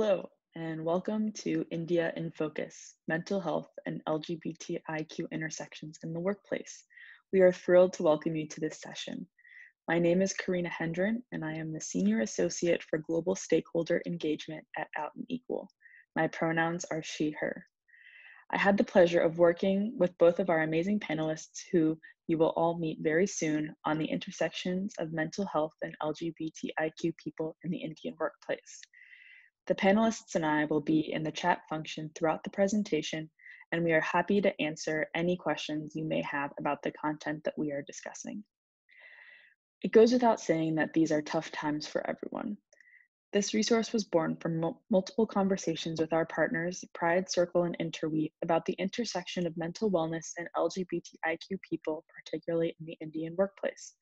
Hello, and welcome to India in Focus, Mental Health and LGBTIQ Intersections in the Workplace. We are thrilled to welcome you to this session. My name is Karina Hendren, and I am the Senior Associate for Global Stakeholder Engagement at Out and Equal. My pronouns are she, her. I had the pleasure of working with both of our amazing panelists who you will all meet very soon on the intersections of mental health and LGBTIQ people in the Indian workplace. The panelists and I will be in the chat function throughout the presentation, and we are happy to answer any questions you may have about the content that we are discussing. It goes without saying that these are tough times for everyone. This resource was born from multiple conversations with our partners, Pride Circle and Interweave, about the intersection of mental wellness and LGBTIQ people, particularly in the Indian workplace.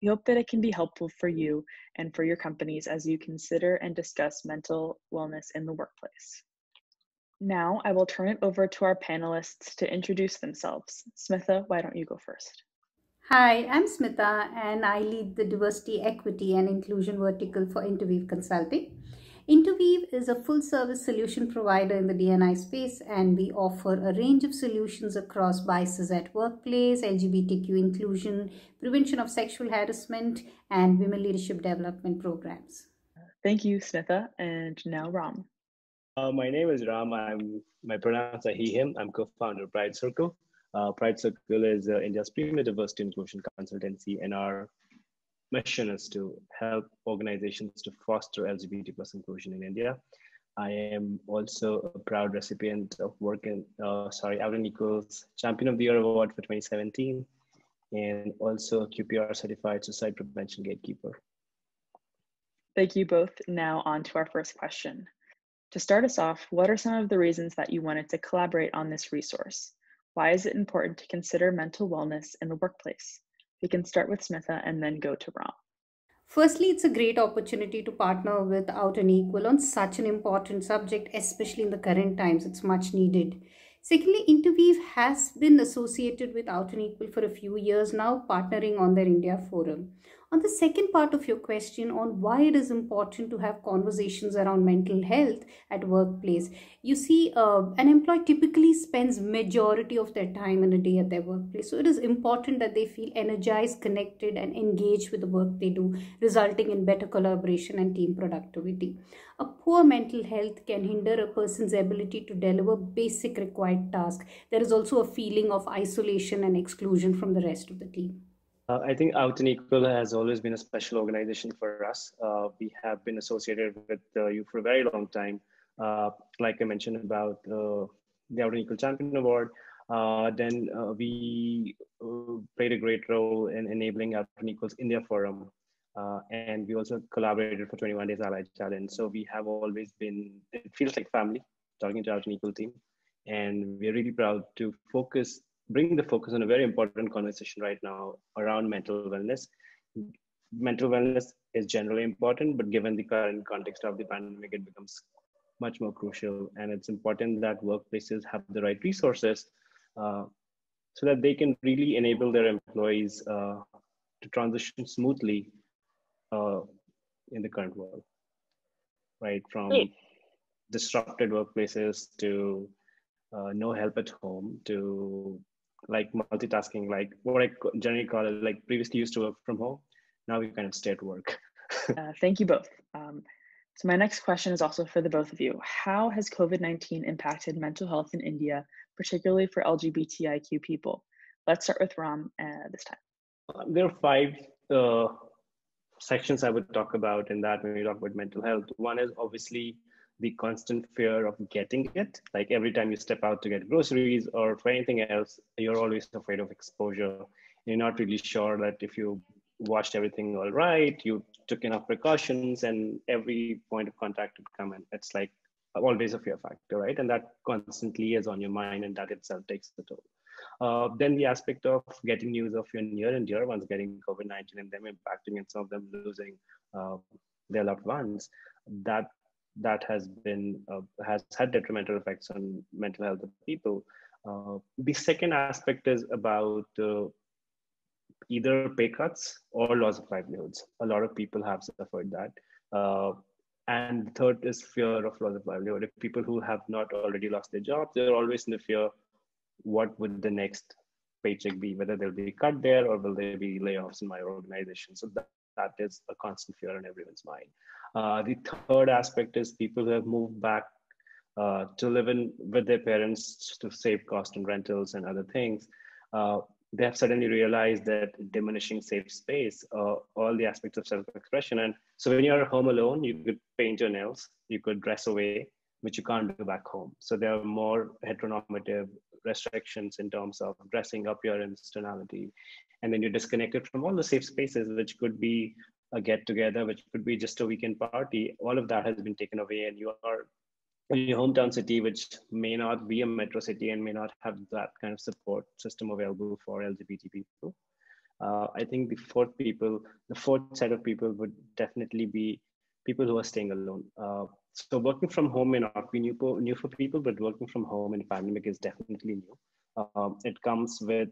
We hope that it can be helpful for you and for your companies as you consider and discuss mental wellness in the workplace. Now, I will turn it over to our panelists to introduce themselves. Smitha, why don't you go first? Hi, I'm Smita and I lead the Diversity, Equity and Inclusion vertical for Interweave Consulting. Interweave is a full-service solution provider in the D&I space, and we offer a range of solutions across biases at workplace, LGBTQ inclusion, prevention of sexual harassment, and women leadership development programs. Thank you, Smitha. And now Ram. My name is Ram. My pronouns are he, him. I'm co-founder of Pride Circle. Pride Circle is India's premier diversity inclusion consultancy, and our mission is to help organizations to foster LGBT plus inclusion in India. I am also a proud recipient of Out and Equal's Champion of the Year Award for 2017, and also a QPR certified suicide prevention gatekeeper. Thank you both. Now on to our first question. To start us off, what are some of the reasons that you wanted to collaborate on this resource? Why is it important to consider mental wellness in the workplace? We can start with Smitha and then go to Ram. Firstly, it's a great opportunity to partner with Out and Equal on such an important subject, especially in the current times. It's much needed. Secondly, Interweave has been associated with Out and Equal for a few years now, partnering on their India forum. On the second part of your question on why it is important to have conversations around mental health at workplace, you see, an employee typically spends majority of their time in a day at their workplace. So it is important that they feel energized, connected, and engaged with the work they do, resulting in better collaboration and team productivity. A poor mental health can hinder a person's ability to deliver basic required tasks. There is also a feeling of isolation and exclusion from the rest of the team. I think Out and Equal has always been a special organization for us. We have been associated with you for a very long time. Like I mentioned about the Out and Equal Champion Award, then we played a great role in enabling Out and Equal's India Forum. And we also collaborated for 21 Days Ally Challenge. So we have always been, it feels like family, talking to Out and Equal team. And we're really proud to bring the focus on a very important conversation right now around mental wellness. Mental wellness is generally important, but given the current context of the pandemic, it becomes much more crucial. And it's important that workplaces have the right resources so that they can really enable their employees to transition smoothly in the current world, right? From disrupted workplaces to no help at home to like multitasking, like what I generally call it, like previously used to work from home. Now we kind of stay at work. Thank you both. So my next question is also for the both of you. How has COVID-19 impacted mental health in India, particularly for LGBTIQ people? Let's start with Ram this time. There are 5 sections I would talk about in that when we talk about mental health. One is obviously the constant fear of getting it. Like every time you step out to get groceries or for anything else, you're always afraid of exposure. You're not really sure that if you washed everything all right, you took enough precautions, and every point of contact would come in. It's like always a fear factor, right? And that constantly is on your mind, and that itself takes the toll. Then the aspect of getting news of your near and dear ones getting COVID-19 and them impacting and some of them losing their loved ones, that has had detrimental effects on mental health of people. The second aspect is about either pay cuts or loss of livelihoods. A lot of people have suffered that. And the third is fear of loss of livelihood. If people who have not already lost their jobs, they're always in the fear, what would the next paycheck be? Whether they'll be cut there or will there be layoffs in my organization? So that is a constant fear in everyone's mind. The third aspect is people who have moved back to live in with their parents to save cost on rentals and other things. They have suddenly realized that diminishing safe space, all the aspects of self-expression. And so when you're home alone, you could paint your nails, you could dress away, which you can't do back home. So there are more heteronormative restrictions in terms of dressing, appearance, tonality. And then you're disconnected from all the safe spaces, which could be a get together, which could be just a weekend party. All of that has been taken away, and you are in your hometown city, which may not be a metro city and may not have that kind of support system available for LGBT people. I think the fourth set of people would definitely be people who are staying alone. So working from home may not be new for people, but working from home in a pandemic is definitely new. It comes with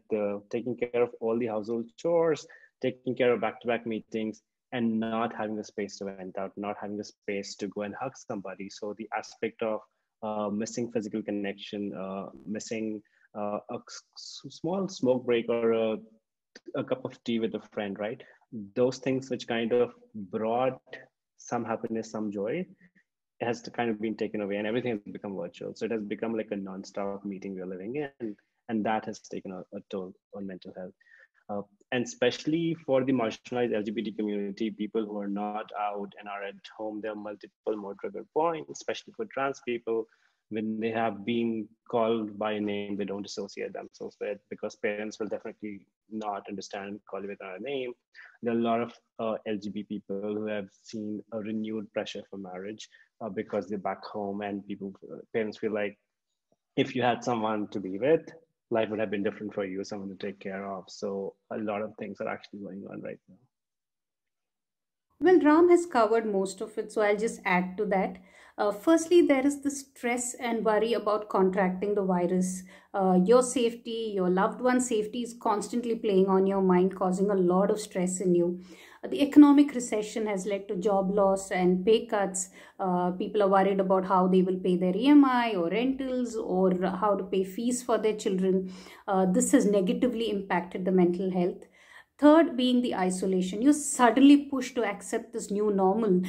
taking care of all the household chores, taking care of back-to-back meetings, and not having a space to vent out, not having a space to go and hug somebody. So the aspect of missing physical connection, missing small smoke break or a cup of tea with a friend, right? Those things which kind of brought some happiness, some joy, has to kind of been taken away, and everything has become virtual. So it has become like a non-stop meeting we're living in, and that has taken a toll on mental health. And especially for the marginalized LGBT community, people who are not out and are at home, there are multiple more trigger points, especially for trans people. When they have been called by a name they don't associate themselves with, because parents will definitely not understand and call you with another name. There are a lot of LGBT people who have seen a renewed pressure for marriage because they're back home, and parents feel like if you had someone to be with, life would have been different for you, someone to take care of. So a lot of things are actually going on right now. Well, Ram has covered most of it, so I'll just add to that. Firstly, there is the stress and worry about contracting the virus. Your safety, your loved one's safety is constantly playing on your mind, causing a lot of stress in you. The economic recession has led to job loss and pay cuts. People are worried about how they will pay their EMI or rentals, or how to pay fees for their children. This has negatively impacted the mental health. Third, being the isolation. You're suddenly pushed to accept this new normal.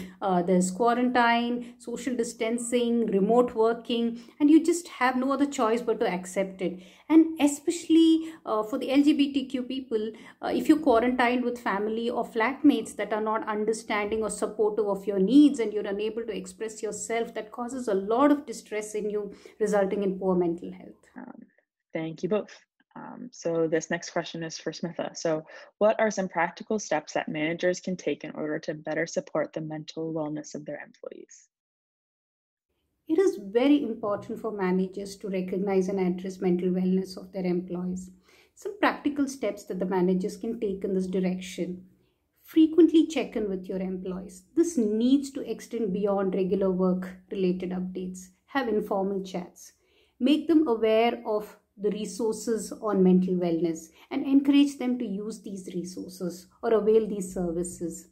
There's quarantine, social distancing, remote working, and you just have no other choice but to accept it. And especially for the LGBTQ people, if you're quarantined with family or flatmates that are not understanding or supportive of your needs, and you're unable to express yourself, that causes a lot of distress in you, resulting in poor mental health. Thank you both. So this next question is for Smitha. So what are some practical steps that managers can take in order to better support the mental wellness of their employees? It is very important for managers to recognize and address mental wellness of their employees. Some practical steps that the managers can take in this direction. Frequently check in with your employees. This needs to extend beyond regular work related updates. Have informal chats. Make them aware of the resources on mental wellness and encourage them to use these resources or avail these services.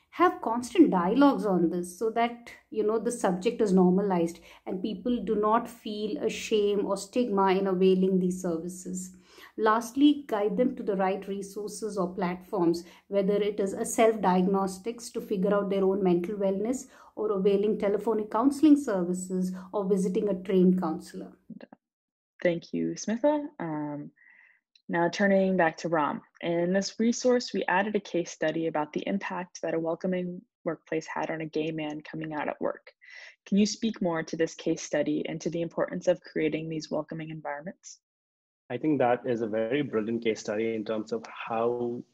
Have constant dialogues on this, so that the subject is normalized and people do not feel a shame or stigma in availing these services. Lastly, guide them to the right resources or platforms, whether it is a self-diagnostics to figure out their own mental wellness, or availing telephonic counseling services, or visiting a trained counselor. Thank you, Smitha. Now turning back to Ram. In this resource, we added a case study about the impact that a welcoming workplace had on a gay man coming out at work. Can you speak more to this case study and to the importance of creating these welcoming environments? I think that is a very brilliant case study in terms of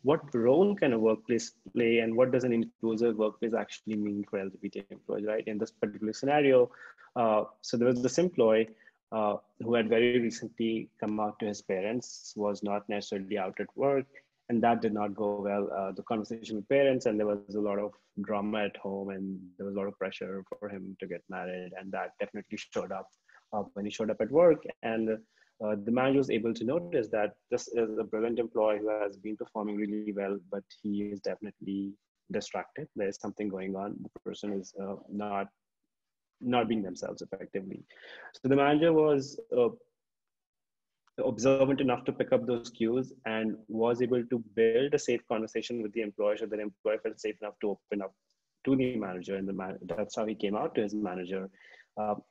what role can a workplace play and what does an inclusive workplace actually mean for LGBT employees, right? In this particular scenario, so there was this employee who had very recently come out to his parents, was not necessarily out at work, and that did not go well. The conversation with parents, and there was a lot of drama at home, and there was a lot of pressure for him to get married, and that definitely showed up when he showed up at work. And the manager was able to notice that this is a brilliant employee who has been performing really well, but he is definitely distracted. There is something going on. The person is not being themselves effectively. So the manager was observant enough to pick up those cues and was able to build a safe conversation with the employer, so that the employer felt safe enough to open up to the manager, and that's how he came out to his manager.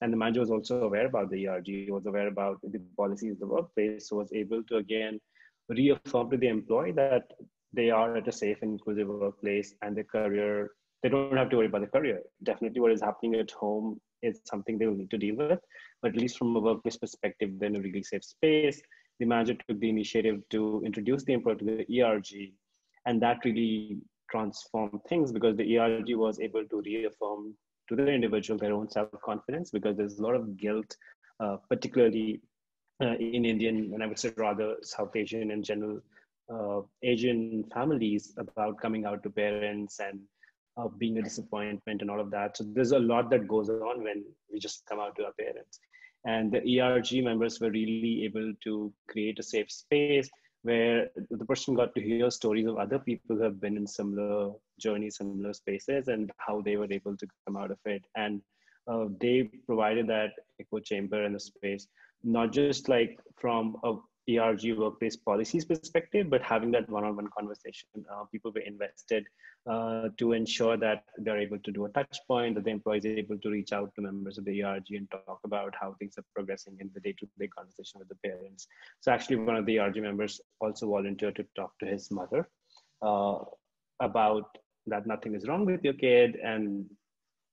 And the manager was also aware about the ERG, was aware about the policies of the workplace, so was able to again reaffirm to the employee that they are at a safe and inclusive workplace, and their career, they don't have to worry about the career. Definitely what is happening at home is something they will need to deal with, but at least from a workplace perspective, they're in a really safe space. The manager took the initiative to introduce the employee to the ERG, and that really transformed things, because the ERG was able to reaffirm to the individual their own self-confidence, because there's a lot of guilt, particularly in Indian, and I would say rather South Asian in general, Asian families, about coming out to parents and being a disappointment and all of that. So there's a lot that goes on when we just come out to our parents. And the ERG members were really able to create a safe space where the person got to hear stories of other people who have been in similar journeys, similar spaces, and how they were able to come out of it. And they provided that echo chamber and a space, not just like from a ERG workplace policies perspective, but having that one-on-one conversation. People were invested to ensure that they're able to do a touch point, that the employee is able to reach out to members of the ERG and talk about how things are progressing in the day-to-day conversation with the parents. So actually one of the ERG members also volunteered to talk to his mother about that nothing is wrong with your kid, and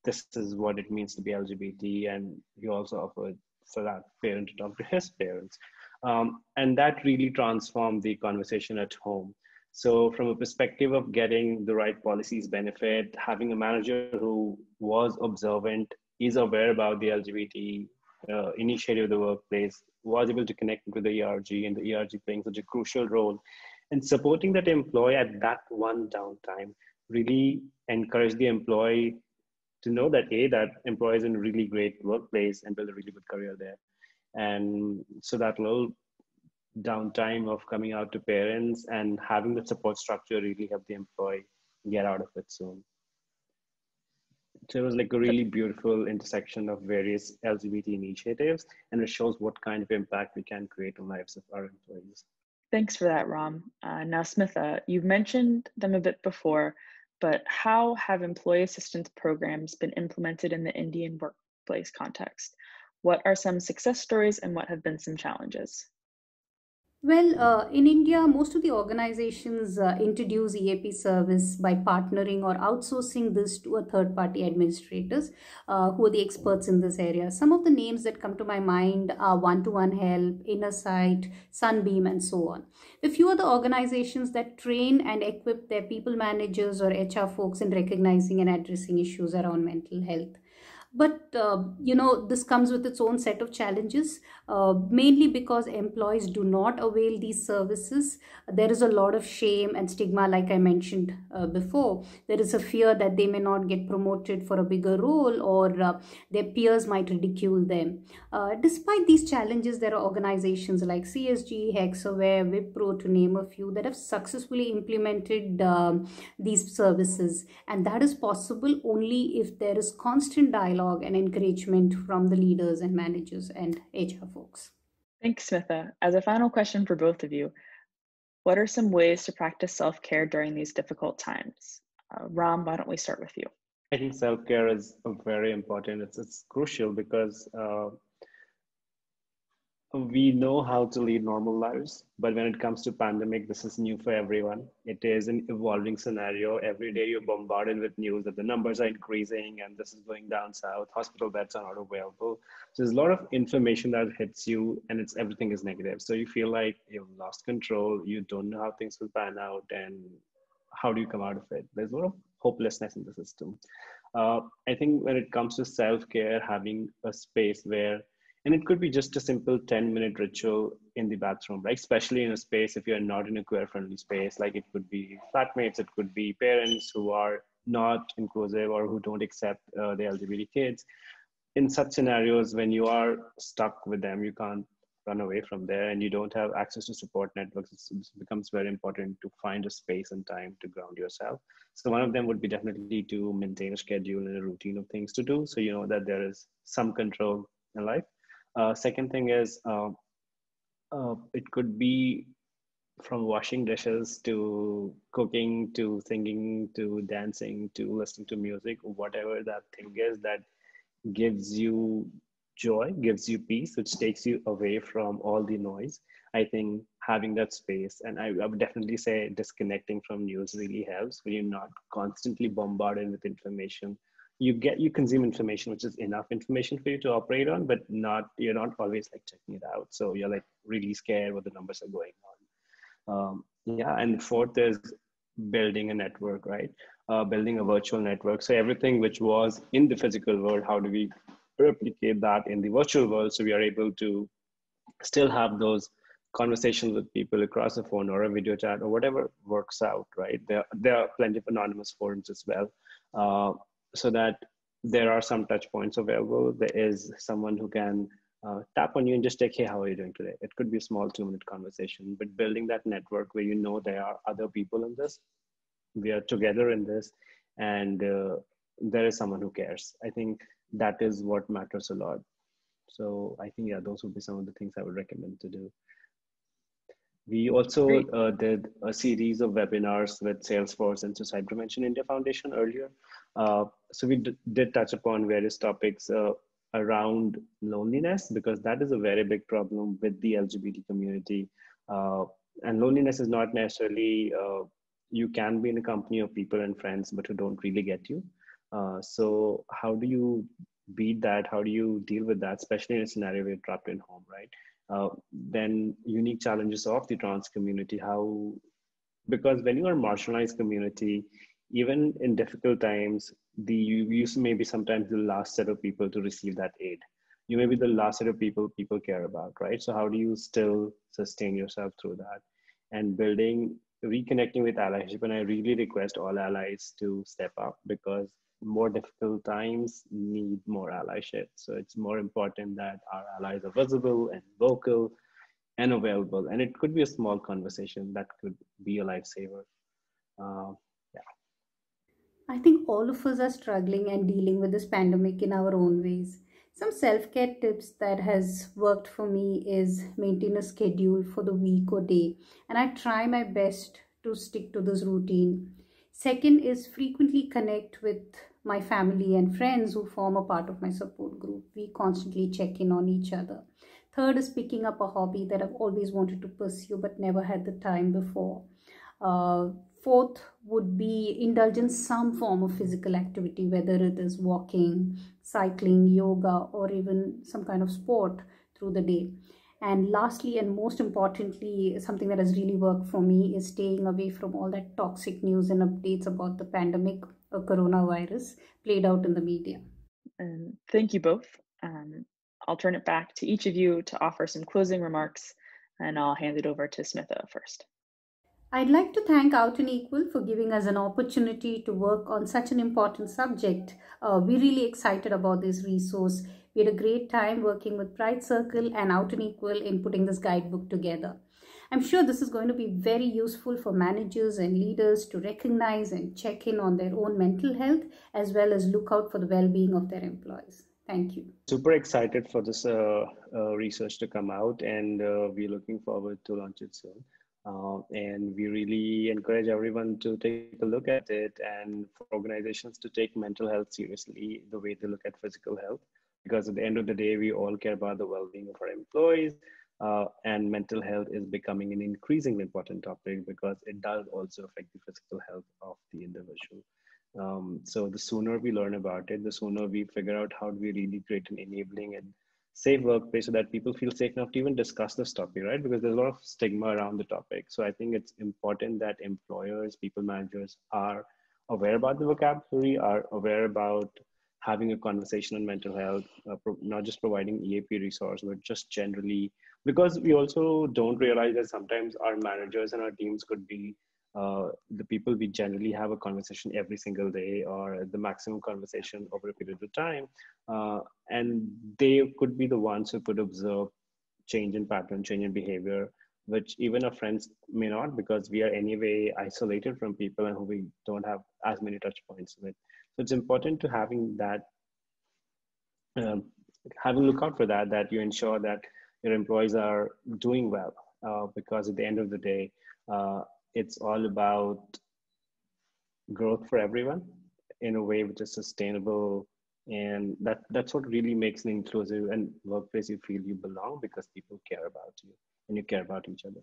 this is what it means to be LGBT. And he also offered for that parent to talk to his parents. And that really transformed the conversation at home. So from a perspective of getting the right policies benefit, having a manager who was observant, is aware about the LGBT initiative of the workplace, was able to connect with the ERG, and the ERG playing such a crucial role in supporting that employee at that one downtime, really encourage the employee to know that that employee is in a really great workplace and build a really good career there. And so that little downtime of coming out to parents and having the support structure really helped the employee get out of it soon. So it was like a really beautiful intersection of various LGBT initiatives, and it shows what kind of impact we can create in the lives of our employees. Thanks for that, Ram. Now, Smitha, you've mentioned them a bit before, but how have employee assistance programs been implemented in the Indian workplace context? What are some success stories and what have been some challenges? Well, in India, most of the organizations introduce EAP service by partnering or outsourcing this to a third-party administrators who are the experts in this area. Some of the names that come to my mind are One-to-One Help, Innersight, Sunbeam, and so on. A few other organizations that train and equip their people managers or HR folks in recognizing and addressing issues around mental health. But this comes with its own set of challenges, mainly because employees do not avail these services. There is a lot of shame and stigma, like I mentioned before. There is a fear that they may not get promoted for a bigger role, or their peers might ridicule them. Despite these challenges, there are organizations like CSG, Hexaware, Wipro, to name a few, that have successfully implemented these services. And that is possible only if there is constant dialogue and encouragement from the leaders and managers and HR folks. Thanks, Smitha. As a final question for both of you, what are some ways to practice self-care during these difficult times? Ram, why don't we start with you? I think self-care is very important. It's crucial because we know how to lead normal lives, but when it comes to pandemic, this is new for everyone. It is an evolving scenario. Every day you're bombarded with news that the numbers are increasing and this is going down south, hospital beds are not available. So there's a lot of information that hits you, and everything is negative. So you feel like you've lost control, you don't know how things will pan out, and how do you come out of it? There's a lot of hopelessness in the system. I think when it comes to self-care, having a space where, and it could be just a simple 10-minute ritual in the bathroom, right? Especially in a space, if you're not in a queer-friendly space, like it could be flatmates, it could be parents who are not inclusive or who don't accept the LGBT kids. In such scenarios, when you are stuck with them, you can't run away from there and you don't have access to support networks, it becomes very important to find a space and time to ground yourself. So one of them would be definitely to maintain a schedule and a routine of things to do, so you know that there is some control in life. Second thing is it could be from washing dishes to cooking to singing to dancing to listening to music, whatever that thing is that gives you joy, gives you peace, which takes you away from all the noise. I think having that space, and I would definitely say disconnecting from news really helps when you're not constantly bombarded with information. You consume information, which is enough information for you to operate on, but you're not always like checking it out. So you're like really scared what the numbers are going on. Yeah, and fourth is building a network, right? Building a virtual network. So everything which was in the physical world, how do we replicate that in the virtual world so we are able to still have those conversations with people across the phone or a video chat or whatever works out, right? There are plenty of anonymous forums as well, so that there are some touch points available. There is someone who can tap on you and just take, hey, how are you doing today? It could be a small 2-minute conversation, but building that network where you know there are other people in this, we are together in this, and there is someone who cares. I think that is what matters a lot. So I think, yeah, those would be some of the things I would recommend to do. We also did a series of webinars with Salesforce and Suicide Prevention India Foundation earlier. So we did touch upon various topics around loneliness, because that is a very big problem with the LGBT community. And loneliness is not necessarily, you can be in a company of people and friends, but who don't really get you. So how do you beat that? How do you deal with that, especially in a scenario where you're trapped in home, right? Then unique challenges of the trans community, because when you are a marginalized community, even in difficult times, you may be sometimes the last set of people to receive that aid. You may be the last set of people care about, right? So how do you still sustain yourself through that? And reconnecting with allyship, and I really request all allies to step up, because more difficult times need more allyship. So it's more important that our allies are visible and vocal and available. And it could be a small conversation that could be a lifesaver. Yeah. I think all of us are struggling and dealing with this pandemic in our own ways. Some self-care tips that has worked for me is maintain a schedule for the week or day, and I try my best to stick to this routine. Second is frequently connect with my family and friends who form a part of my support group. We constantly check in on each other. Third is picking up a hobby that I've always wanted to pursue but never had the time before. Uh, Fourth would be indulge in some form of physical activity, whether it is walking, cycling, yoga, or even some kind of sport through the day. And lastly, and most importantly, something that has really worked for me is staying away from all that toxic news and updates about the pandemic or coronavirus played out in the media. And thank you both. I'll turn it back to each of you to offer some closing remarks, and I'll hand it over to Smitha first. I'd like to thank Out and Equal for giving us an opportunity to work on such an important subject. We're really excited about this resource. We had a great time working with Pride Circle and Out and Equal in putting this guidebook together. I'm sure this is going to be very useful for managers and leaders to recognize and check in on their own mental health, as well as look out for the well-being of their employees. Thank you. Super excited for this research to come out, and we're looking forward to launch it soon. And we really encourage everyone to take a look at it, and for organizations to take mental health seriously the way they look at physical health, because at the end of the day, we all care about the well-being of our employees, and mental health is becoming an increasingly important topic because it does also affect the physical health of the individual. So the sooner we learn about it, the sooner we figure out how do we really create an enabling and safe workplace so that people feel safe enough to even discuss this topic, right? Because there's a lot of stigma around the topic. So I think it's important that employers, people managers are aware about the vocabulary, are aware about having a conversation on mental health, not just providing EAP resource, but just generally, because we also don't realize that sometimes our managers and our teams could be the people we generally have a conversation every single day, or the maximum conversation over a period of time. And they could be the ones who could observe change in pattern, change in behavior, which even our friends may not, because we are anyway isolated from people and who we don't have as many touch points with. So it's important to having that, um, have a look out for that, that you ensure that your employees are doing well, because at the end of the day, it's all about growth for everyone in a way which is sustainable, and that's what really makes an inclusive and workplace you feel you belong, because people care about you and you care about each other.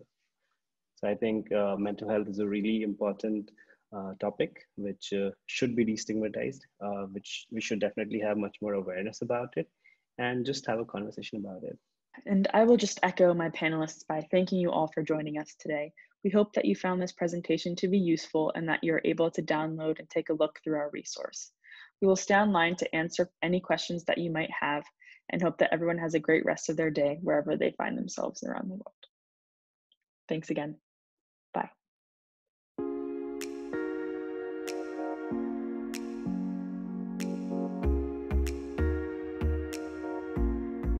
So I think mental health is a really important topic which should be destigmatized, which we should definitely have much more awareness about it and just have a conversation about it. And I will just echo my panelists by thanking you all for joining us today. We hope that you found this presentation to be useful and that you're able to download and take a look through our resource. We will stay online to answer any questions that you might have and hope that everyone has a great rest of their day wherever they find themselves around the world. Thanks again.